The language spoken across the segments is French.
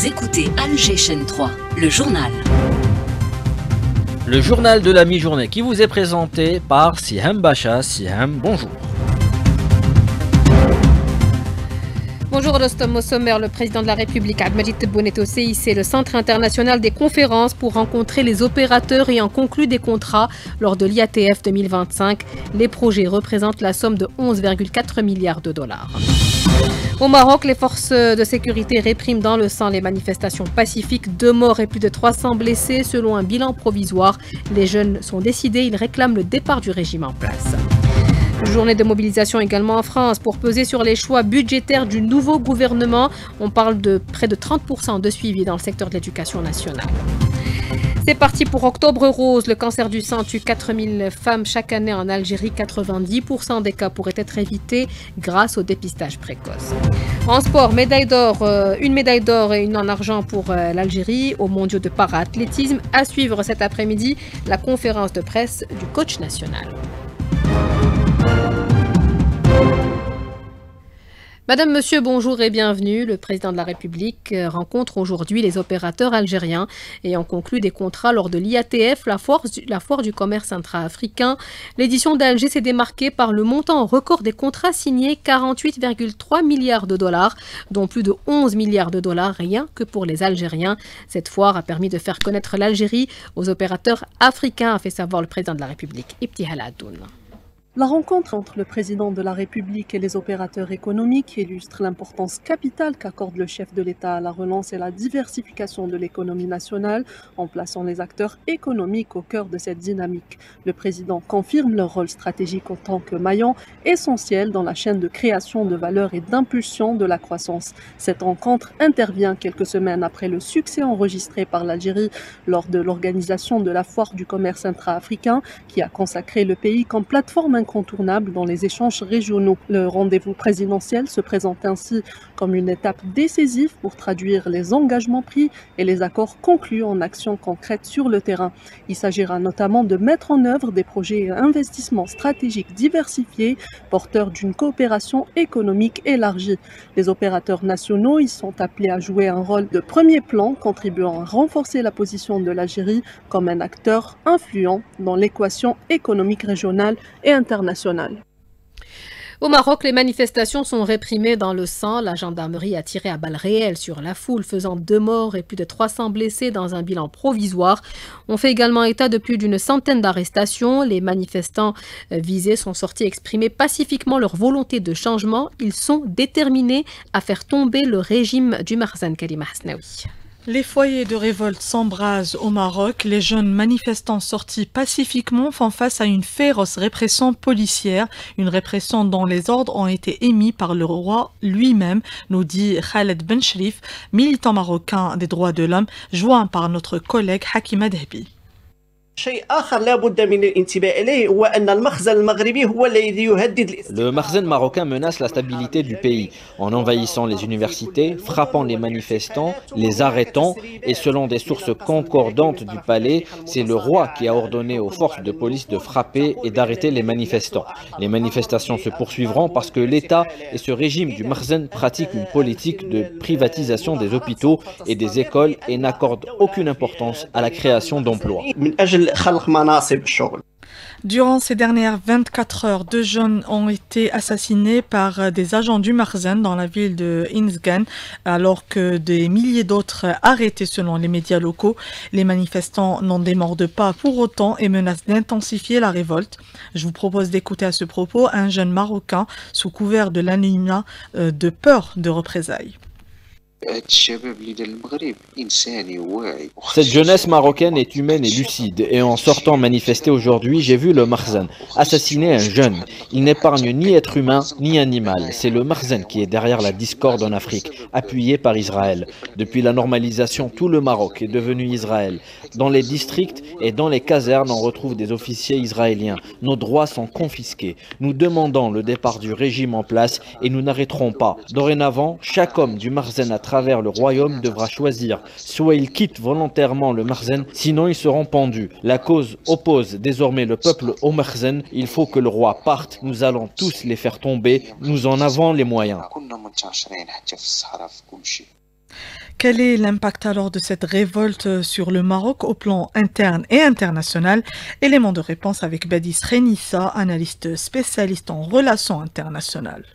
Vous écoutez Alger Chaîne 3, le journal. Le journal de la mi-journée qui vous est présenté par Siham Bacha. Siham, bonjour. Bonjour Rostom, au sommaire, le président de la République Abdelmajid Tebboune est au CIC, le Centre international des conférences, pour rencontrer les opérateurs ayant conclu des contrats lors de l'IATF 2025. Les projets représentent la somme de 11,4 milliards de dollars. Au Maroc, les forces de sécurité répriment dans le sang les manifestations pacifiques. 2 morts et plus de 300 blessés selon un bilan provisoire. Les jeunes sont décidés, ils réclament le départ du régime en place. Journée de mobilisation également en France pour peser sur les choix budgétaires du nouveau gouvernement. On parle de près de 30% de suivi dans le secteur de l'éducation nationale. C'est parti pour Octobre Rose. Le cancer du sang tue 4000 femmes chaque année en Algérie. 90% des cas pourraient être évités grâce au dépistage précoce. En sport, médaille d'or, une médaille d'or et une en argent pour l'Algérie aux mondiaux de para-athlétisme. À suivre cet après-midi, la conférence de presse du coach national. Madame, Monsieur, bonjour et bienvenue. Le président de la République rencontre aujourd'hui les opérateurs algériens ayant conclu des contrats lors de l'IATF, la foire du commerce intra-africain. L'édition d'Alger s'est démarquée par le montant record des contrats signés, 48,3 milliards de dollars, dont plus de 11 milliards de dollars rien que pour les Algériens. Cette foire a permis de faire connaître l'Algérie aux opérateurs africains, a fait savoir le président de la République, Ibtihal Addoun. La rencontre entre le président de la République et les opérateurs économiques illustre l'importance capitale qu'accorde le chef de l'État à la relance et la diversification de l'économie nationale en plaçant les acteurs économiques au cœur de cette dynamique. Le président confirme leur rôle stratégique en tant que maillon essentiel dans la chaîne de création de valeur et d'impulsion de la croissance. Cette rencontre intervient quelques semaines après le succès enregistré par l'Algérie lors de l'organisation de la foire du commerce intra-africain qui a consacré le pays comme plateforme incontournable dans les échanges régionaux. Le rendez-vous présidentiel se présente ainsi comme une étape décisive pour traduire les engagements pris et les accords conclus en actions concrètes sur le terrain. Il s'agira notamment de mettre en œuvre des projets et investissements stratégiques diversifiés, porteurs d'une coopération économique élargie. Les opérateurs nationaux y sont appelés à jouer un rôle de premier plan, contribuant à renforcer la position de l'Algérie comme un acteur influent dans l'équation économique régionale et internationale. Au Maroc, les manifestations sont réprimées dans le sang. La gendarmerie a tiré à balles réelles sur la foule, faisant 2 morts et plus de 300 blessés dans un bilan provisoire. On fait également état de plus d'une centaine d'arrestations. Les manifestants visés sont sortis exprimer pacifiquement leur volonté de changement. Ils sont déterminés à faire tomber le régime du Makhzen Karima Hasnaoui. Les foyers de révolte s'embrasent au Maroc. Les jeunes manifestants sortis pacifiquement font face à une féroce répression policière, une répression dont les ordres ont été émis par le roi lui-même, nous dit Khaled Ben Shrif, militant marocain des droits de l'homme, joint par notre collègue Hakima Dehbi. Le Makhzen marocain menace la stabilité du pays en envahissant les universités, frappant les manifestants, les arrêtant et selon des sources concordantes du palais, c'est le roi qui a ordonné aux forces de police de frapper et d'arrêter les manifestants. Les manifestations se poursuivront parce que l'État et ce régime du Makhzen pratiquent une politique de privatisation des hôpitaux et des écoles et n'accordent aucune importance à la création d'emplois. Durant ces dernières 24 heures, 2 jeunes ont été assassinés par des agents du Makhzen dans la ville de Inzgan, alors que des milliers d'autres arrêtés selon les médias locaux. Les manifestants n'en démordent pas pour autant et menacent d'intensifier la révolte. Je vous propose d'écouter à ce propos un jeune Marocain sous couvert de l'anonymat de peur de représailles. Cette jeunesse marocaine est humaine et lucide, et en sortant manifester aujourd'hui, j'ai vu le Makhzen assassiner un jeune. Il n'épargne ni être humain ni animal. C'est le Makhzen qui est derrière la discorde en Afrique, appuyé par Israël. Depuis la normalisation, tout le Maroc est devenu Israël. Dans les districts et dans les casernes, on retrouve des officiers israéliens. Nos droits sont confisqués. Nous demandons le départ du régime en place et nous n'arrêterons pas. Dorénavant, chaque homme du Makhzen à travers le royaume devra choisir. Soit ils quittent volontairement le Makhzen, sinon ils seront pendus. La cause oppose désormais le peuple au Makhzen. Il faut que le roi parte. Nous allons tous les faire tomber. Nous en avons les moyens. Quel est l'impact alors de cette révolte sur le Maroc au plan interne et international? Élément de réponse avec Badis Renissa, analyste spécialiste en relations internationales.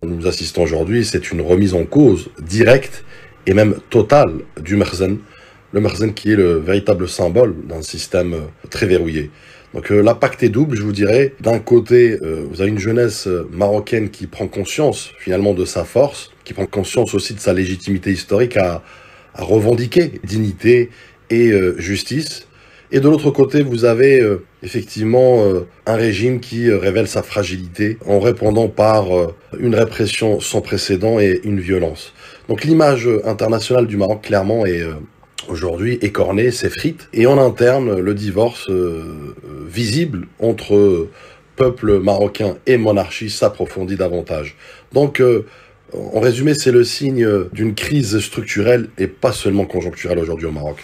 Nous assistons aujourd'hui, c'est une remise en cause directe et même totale du Makhzen. Le Makhzen qui est le véritable symbole d'un système très verrouillé. Donc l'impact est double, je vous dirais. D'un côté, vous avez une jeunesse marocaine qui prend conscience finalement de sa force, qui prend conscience aussi de sa légitimité historique à revendiquer dignité et justice. Et de l'autre côté, vous avez effectivement un régime qui révèle sa fragilité en répondant par une répression sans précédent et une violence. Donc l'image internationale du Maroc, clairement, est aujourd'hui écornée, s'effrite. Et en interne, le divorce visible entre peuple marocain et monarchie s'approfondit davantage. Donc, en résumé, c'est le signe d'une crise structurelle et pas seulement conjoncturelle aujourd'hui au Maroc.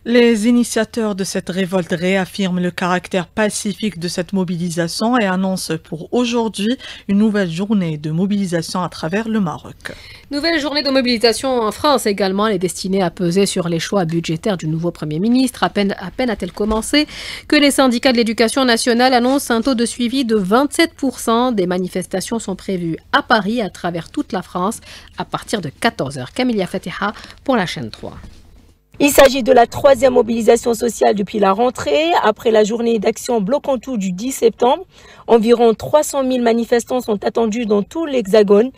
Les initiateurs de cette révolte réaffirment le caractère pacifique de cette mobilisation et annoncent pour aujourd'hui une nouvelle journée de mobilisation à travers le Maroc. Nouvelle journée de mobilisation en France également. Elle est destinée à peser sur les choix budgétaires du nouveau Premier ministre. À peine a-t-elle commencé que les syndicats de l'éducation nationale annoncent un taux de suivi de 27%. Des manifestations sont prévues à Paris, à travers toute la France, à partir de 14h. Camélia Fatiha pour la chaîne 3. Il s'agit de la 3e mobilisation sociale depuis la rentrée. Après la journée d'action Bloc en tout du 10 septembre, environ 300 000 manifestants sont attendus dans tout l'Hexagone.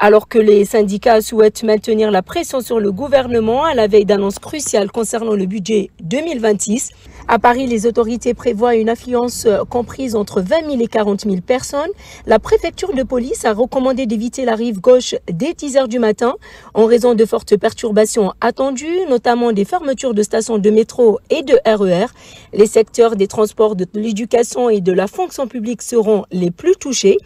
Alors que les syndicats souhaitent maintenir la pression sur le gouvernement à la veille d'annonces cruciales concernant le budget 2026. À Paris, les autorités prévoient une affluence comprise entre 20 000 et 40 000 personnes. La préfecture de police a recommandé d'éviter la rive gauche dès 10 h du matin en raison de fortes perturbations attendues, notamment des fermetures de stations de métro et de RER. Les secteurs des transports, de l'éducation et de la fonction publique seront les plus touchés.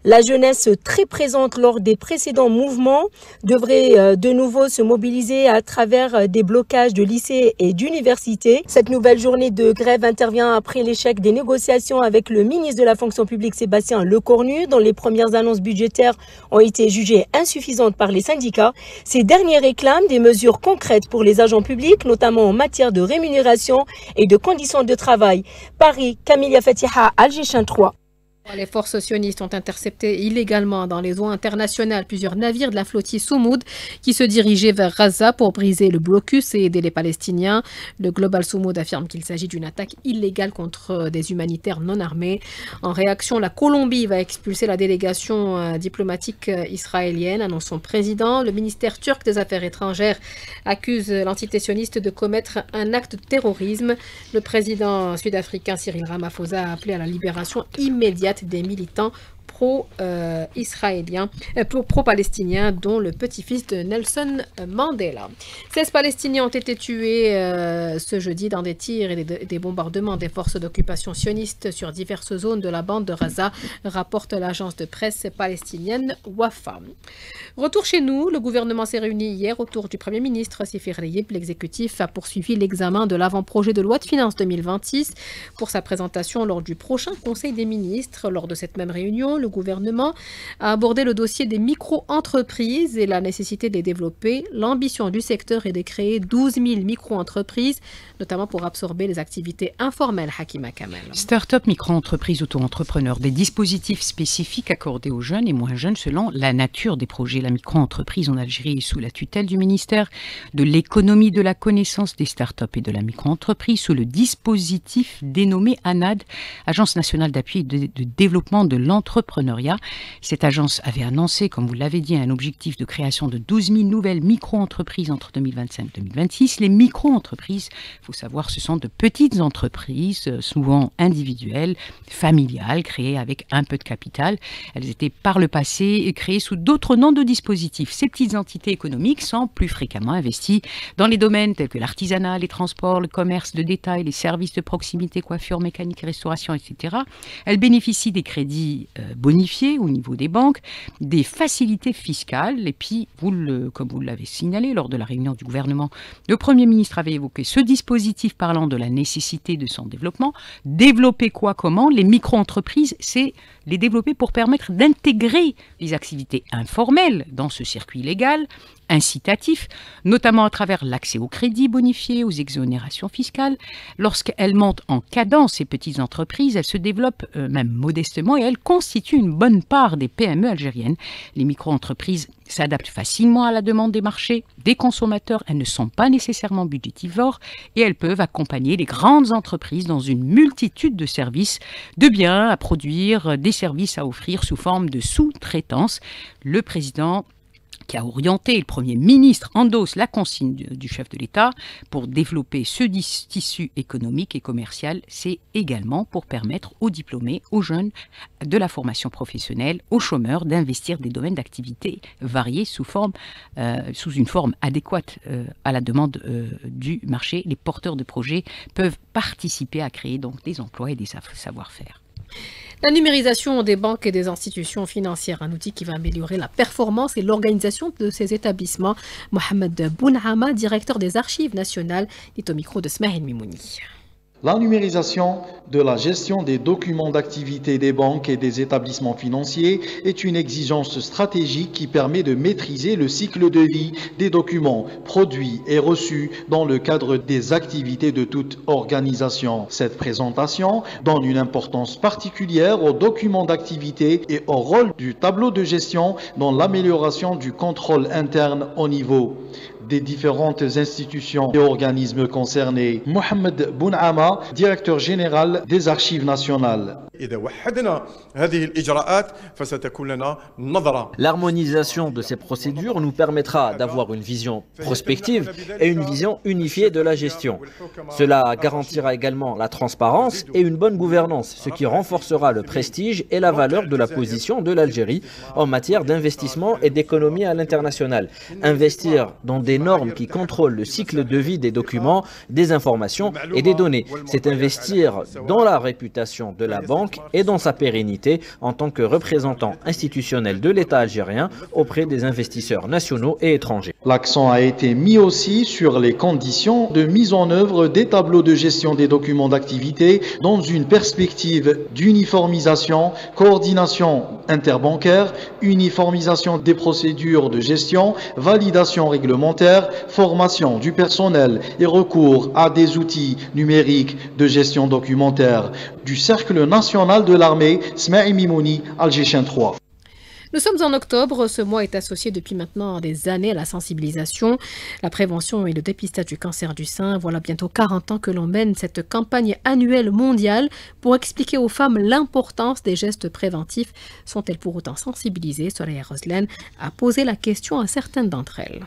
La jeunesse très présente lors des précédents mouvements devrait de nouveau se mobiliser à travers des blocages de lycées et d'universités. Cette nouvelle journée de grève intervient après l'échec des négociations avec le ministre de la fonction publique Sébastien Lecornu, dont les premières annonces budgétaires ont été jugées insuffisantes par les syndicats. Ces derniers réclament des mesures concrètes pour les agents publics, notamment en matière de rémunération et de conditions de travail. Paris, Camélia Fatiha, Alger 3. Les forces sionistes ont intercepté illégalement dans les eaux internationales plusieurs navires de la flottille Soumoud qui se dirigeaient vers Gaza pour briser le blocus et aider les Palestiniens. Le Global Soumoud affirme qu'il s'agit d'une attaque illégale contre des humanitaires non armés. En réaction, la Colombie va expulser la délégation diplomatique israélienne, annonce son président. Le ministère turc des Affaires étrangères accuse l'entité sioniste de commettre un acte de terrorisme. Le président sud-africain Cyril Ramaphosa a appelé à la libération immédiate des militants pro-israéliens, pro-palestiniens, dont le petit-fils de Nelson Mandela. 16 Palestiniens ont été tués ce jeudi dans des tirs et des bombardements des forces d'occupation sionistes sur diverses zones de la bande de Gaza, rapporte l'agence de presse palestinienne Wafa. Retour chez nous, le gouvernement s'est réuni hier autour du Premier ministre Sifir Rayib. L'exécutif a poursuivi l'examen de l'avant-projet de loi de finances 2026 pour sa présentation lors du prochain Conseil des ministres. Lors de cette même réunion, le gouvernement a abordé le dossier des micro-entreprises et la nécessité de les développer. L'ambition du secteur est de créer 12 000 micro-entreprises, notamment pour absorber les activités informelles. Hakima Kamel. Start-up, micro-entreprises, auto-entrepreneurs, des dispositifs spécifiques accordés aux jeunes et moins jeunes selon la nature des projets. La micro-entreprise en Algérie est sous la tutelle du ministère de l'économie, de la connaissance, des start-up et de la micro-entreprise, sous le dispositif dénommé ANAD, Agence nationale d'appui et de développement de l'entrepreneuriat. Cette agence avait annoncé, comme vous l'avez dit, un objectif de création de 12 000 nouvelles micro-entreprises entre 2025 et 2026. Les micro-entreprises, il faut savoir, ce sont de petites entreprises, souvent individuelles, familiales, créées avec un peu de capital. Elles étaient par le passé créées sous d'autres noms de dispositifs. Ces petites entités économiques sont plus fréquemment investies dans les domaines tels que l'artisanat, les transports, le commerce de détail, les services de proximité, coiffure, mécanique, restauration, etc. Elles bénéficient des crédits bonifiés au niveau des banques, des facilités fiscales. Et puis, comme vous l'avez signalé lors de la réunion du gouvernement, le Premier ministre avait évoqué ce dispositif parlant de la nécessité de son développement. Développer quoi, comment? Les micro-entreprises, c'est les développer pour permettre d'intégrer les activités informelles dans ce circuit légal, incitatif, notamment à travers l'accès au crédit bonifié, aux exonérations fiscales. Lorsqu'elles montent en cadence, ces petites entreprises, elles se développent même modestement et elles constituent une bonne part des PME algériennes. Les micro-entreprises s'adaptent facilement à la demande des marchés, des consommateurs, elles ne sont pas nécessairement budgétivores et elles peuvent accompagner les grandes entreprises dans une multitude de services, de biens à produire, des services à offrir sous forme de sous-traitance. Le président qui a orienté, le Premier ministre endosse la consigne du chef de l'État pour développer ce tissu économique et commercial. C'est également pour permettre aux diplômés, aux jeunes de la formation professionnelle, aux chômeurs d'investir des domaines d'activité variés sous une forme adéquate à la demande du marché. Les porteurs de projets peuvent participer à créer donc des emplois et des savoir-faire. La numérisation des banques et des institutions financières, un outil qui va améliorer la performance et l'organisation de ces établissements. Mohamed Bounama, directeur des Archives nationales, est au micro de Smaïl Mimouni. La numérisation de la gestion des documents d'activité des banques et des établissements financiers est une exigence stratégique qui permet de maîtriser le cycle de vie des documents produits et reçus dans le cadre des activités de toute organisation. Cette présentation donne une importance particulière aux documents d'activité et au rôle du tableau de gestion dans l'amélioration du contrôle interne au niveau des différentes institutions et organismes concernés. Mohamed Bounama, directeur général des Archives nationales. L'harmonisation de ces procédures nous permettra d'avoir une vision prospective et une vision unifiée de la gestion. Cela garantira également la transparence et une bonne gouvernance, ce qui renforcera le prestige et la valeur de la position de l'Algérie en matière d'investissement et d'économie à l'international. Investir dans des normes qui contrôlent le cycle de vie des documents, des informations et des données. C'est investir dans la réputation de la banque et dans sa pérennité en tant que représentant institutionnel de l'État algérien auprès des investisseurs nationaux et étrangers. L'accent a été mis aussi sur les conditions de mise en œuvre des tableaux de gestion des documents d'activité dans une perspective d'uniformisation, coordination interbancaire, uniformisation des procédures de gestion, validation réglementaire, formation du personnel et recours à des outils numériques de gestion documentaire. Du Cercle national de l'armée, Smaïl Mimouni, Algéchien 3. Nous sommes en octobre. Ce mois est associé depuis maintenant des années à la sensibilisation, la prévention et le dépistage du cancer du sein. Voilà bientôt 40 ans que l'on mène cette campagne annuelle mondiale pour expliquer aux femmes l'importance des gestes préventifs. Sont-elles pour autant sensibilisées? Soraya Roslen a posé la question à certaines d'entre elles.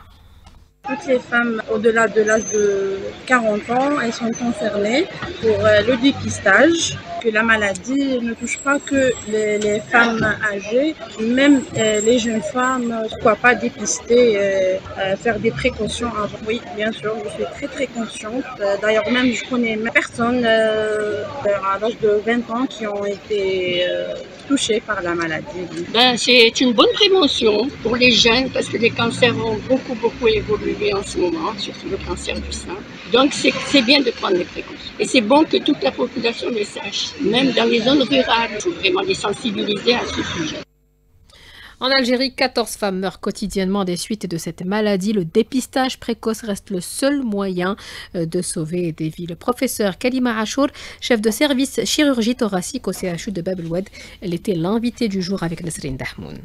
Toutes les femmes au-delà de l'âge de 40 ans, elles sont concernées pour le dépistage, que la maladie ne touche pas que les femmes âgées, même les jeunes femmes, pourquoi pas dépister, faire des précautions avant. Oui, bien sûr, je suis très consciente. D'ailleurs, même je connais personnes à l'âge de 20 ans qui ont été touchées par la maladie. C'est une bonne prévention pour les jeunes parce que les cancers ont beaucoup évolué en ce moment, surtout le cancer du sein. Donc c'est bien de prendre les précautions. Et c'est bon que toute la population le sache, même dans les zones rurales. Il faut vraiment les sensibiliser à ce sujet. En Algérie, 14 femmes meurent quotidiennement des suites de cette maladie. Le dépistage précoce reste le seul moyen de sauver des vies. Le professeur Kalima Achour, chef de service chirurgie thoracique au CHU de Bab el-Oued, elle était l'invitée du jour avec Nasrine Dahmoun.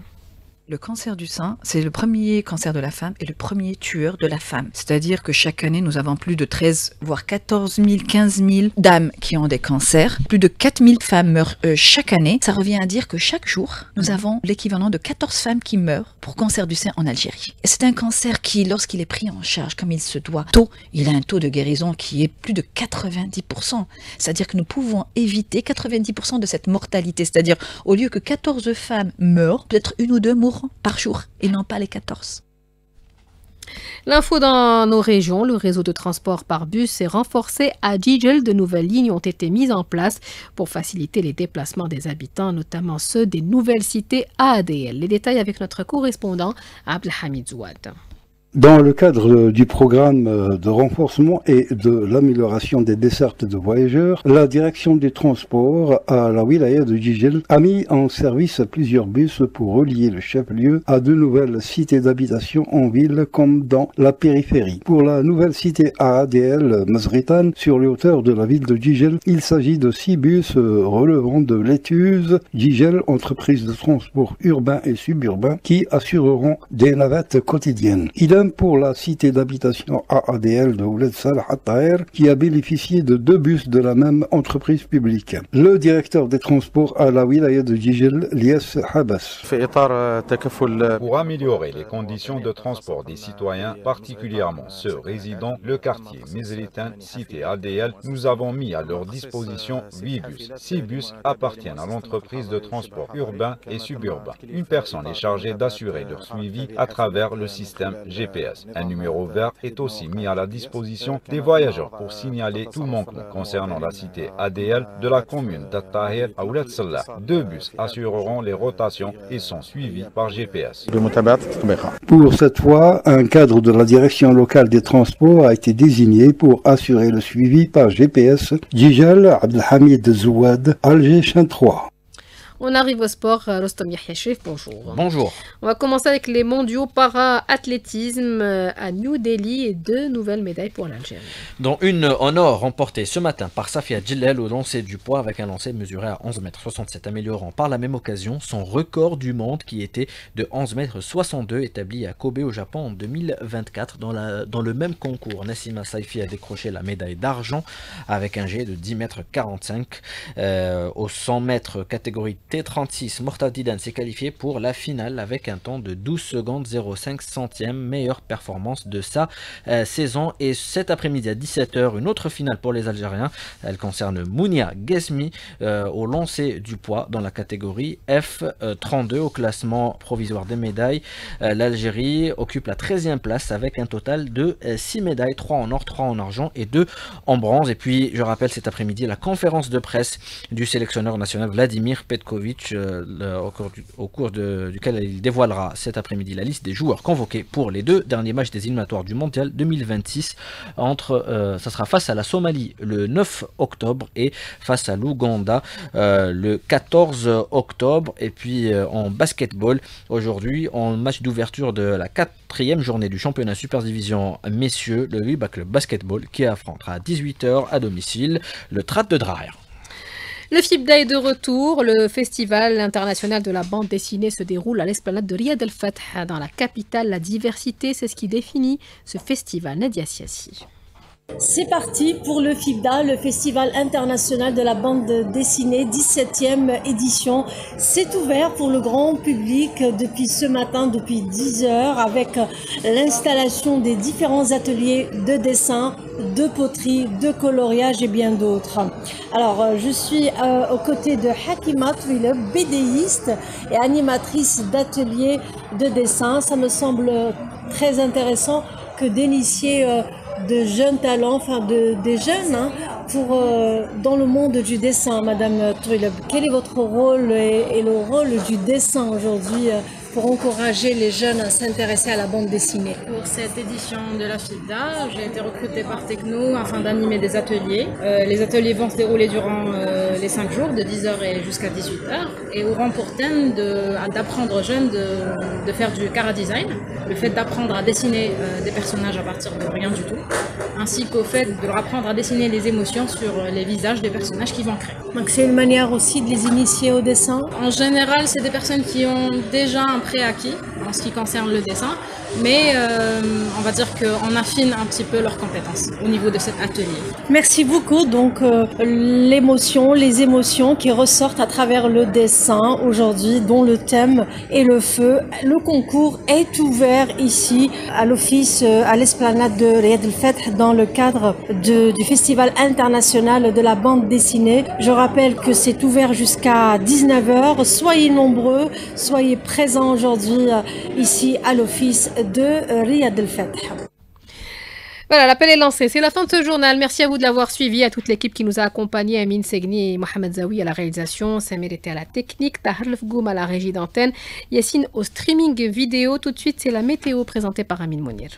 Le cancer du sein, c'est le premier cancer de la femme et le premier tueur de la femme. C'est-à-dire que chaque année, nous avons plus de 13, voire 14 000, 15 000 dames qui ont des cancers. Plus de 4 000 femmes meurent chaque année. Ça revient à dire que chaque jour, nous avons l'équivalent de 14 femmes qui meurent pour cancer du sein en Algérie. Et c'est un cancer qui, lorsqu'il est pris en charge comme il se doit, il a un taux de guérison qui est plus de 90%. C'est-à-dire que nous pouvons éviter 90% de cette mortalité. C'est-à-dire, au lieu que 14 femmes meurent, peut-être une ou deux mourront par jour et non pas les 14. L'info dans nos régions, le réseau de transport par bus est renforcé à Djidjel. De nouvelles lignes ont été mises en place pour faciliter les déplacements des habitants, notamment ceux des nouvelles cités à ADL. Les détails avec notre correspondant Abdelhamid Zouad. Dans le cadre du programme de renforcement et de l'amélioration des dessertes de voyageurs, la direction des transports à la wilaya de Jijel a mis en service plusieurs bus pour relier le chef-lieu à de nouvelles cités d'habitation en ville comme dans la périphérie. Pour la nouvelle cité AADL Mazritan, sur les hauteurs de la ville de Jijel, il s'agit de 6 bus relevant de l'Étuse Jijel, entreprise de transport urbain et suburbain, qui assureront des navettes quotidiennes. Idem pour la cité d'habitation AADL de Ouled Salah At-Taher, qui a bénéficié de 2 bus de la même entreprise publique. Le directeur des transports à la wilaya de Jijel, Lies Habas. Pour améliorer les conditions de transport des citoyens, particulièrement ceux résidant le quartier Mizritan, cité ADL, nous avons mis à leur disposition 8 bus. 6 bus appartiennent à l'entreprise de transport urbain et suburbain. Une personne est chargée d'assurer leur suivi à travers le système GPS. Un numéro vert est aussi mis à la disposition des voyageurs pour signaler tout manquement concernant la cité ADL de la commune d'At-Tahir à Ouled Salah. 2 bus assureront les rotations et sont suivis par GPS. Pour cette fois, un cadre de la direction locale des transports a été désigné pour assurer le suivi par GPS. Jijel Abdelhamid Zouad, Alger 3. On arrive au sport. Rostom Yahyachev, bonjour. Bonjour. On va commencer avec les mondiaux para-athlétisme à New Delhi et 2 nouvelles médailles pour l'Algérie. Dont une en or remportée ce matin par Safia Djellel au lancer du poids avec un lancer mesuré à 11,67 m, améliorant par la même occasion son record du monde qui était de 11,62 m établi à Kobe au Japon en 2024. Dans le même concours, Nassima Saifi a décroché la médaille d'argent avec un jet de 10,45 m. Au 100 mètres catégorie T36, Mortadidan s'est qualifié pour la finale avec un temps de 12 secondes 05 centièmes, meilleure performance de sa saison. Et cet après-midi à 17 h, une autre finale pour les Algériens. Elle concerne Mounia Ghesmi au lancer du poids dans la catégorie F32 au classement provisoire des médailles. L'Algérie occupe la 13e place avec un total de 6 médailles, 3 en or, 3 en argent et 2 en bronze. Et puis je rappelle cet après-midi la conférence de presse du sélectionneur national Vladimir Petkovic au cours duquel il dévoilera cet après-midi la liste des joueurs convoqués pour les 2 derniers matchs des éliminatoires du Mondial 2026. Ça sera face à la Somalie le 9 octobre et face à l'Ouganda le 14 octobre. Et puis en basketball, aujourd'hui, en match d'ouverture de la 4e journée du championnat Super Division messieurs, le Wiba Club Basketball qui affrontera à 18 h à domicile le Trat de Draher. Le FIBDA est de retour. Le festival international de la bande dessinée se déroule à l'esplanade de Riyad El Fath dans la capitale. La diversité, c'est ce qui définit ce festival. Nadia Siassi. C'est parti pour le FIBDA, le Festival international de la bande dessinée, 17e édition. C'est ouvert pour le grand public depuis ce matin, depuis 10 h, avec l'installation des différents ateliers de dessin, de poterie, de coloriage et bien d'autres. Alors, je suis aux côtés de Hakima Twileb, BDiste et animatrice d'ateliers de dessin. Ça me semble très intéressant que d'initier de jeunes talents, des jeunes dans le monde du dessin. Madame Twileb, quel est votre rôle et le rôle du dessin aujourd'hui pour encourager les jeunes à s'intéresser à la bande dessinée? Pour cette édition de la FIBDA, j'ai été recrutée par Techno afin d'animer des ateliers. Les ateliers vont se dérouler durant les 5 jours, de 10 h et jusqu'à 18 h, et auront pour thème d'apprendre aux jeunes de faire du chara-design, le fait d'apprendre à dessiner des personnages à partir de rien du tout, ainsi qu'au fait de leur apprendre à dessiner les émotions sur les visages des personnages qu'ils vont créer. Donc c'est une manière aussi de les initier au dessin? En général, c'est des personnes qui ont déjà un préacquis en ce qui concerne le dessin, mais on va dire qu'on affine un petit peu leurs compétences au niveau de cet atelier. Merci beaucoup. Donc les émotions qui ressortent à travers le dessin aujourd'hui, dont le thème est le feu. Le concours est ouvert ici à l'office, à l'esplanade de Riyad El Fath dans le cadre du Festival international de la bande dessinée. Je rappelle que c'est ouvert jusqu'à 19 h. Soyez nombreux, soyez présents aujourd'hui ici à l'office de Riyad El Fath. Voilà, l'appel est lancé. C'est la fin de ce journal. Merci à vous de l'avoir suivi, à toute l'équipe qui nous a accompagnés, Amine Segni et Mohamed Zawi à la réalisation, Samir était à la technique, Tahar Lefgoum à la régie d'antenne, Yassine au streaming vidéo. Tout de suite, c'est la météo présentée par Amine Mounir.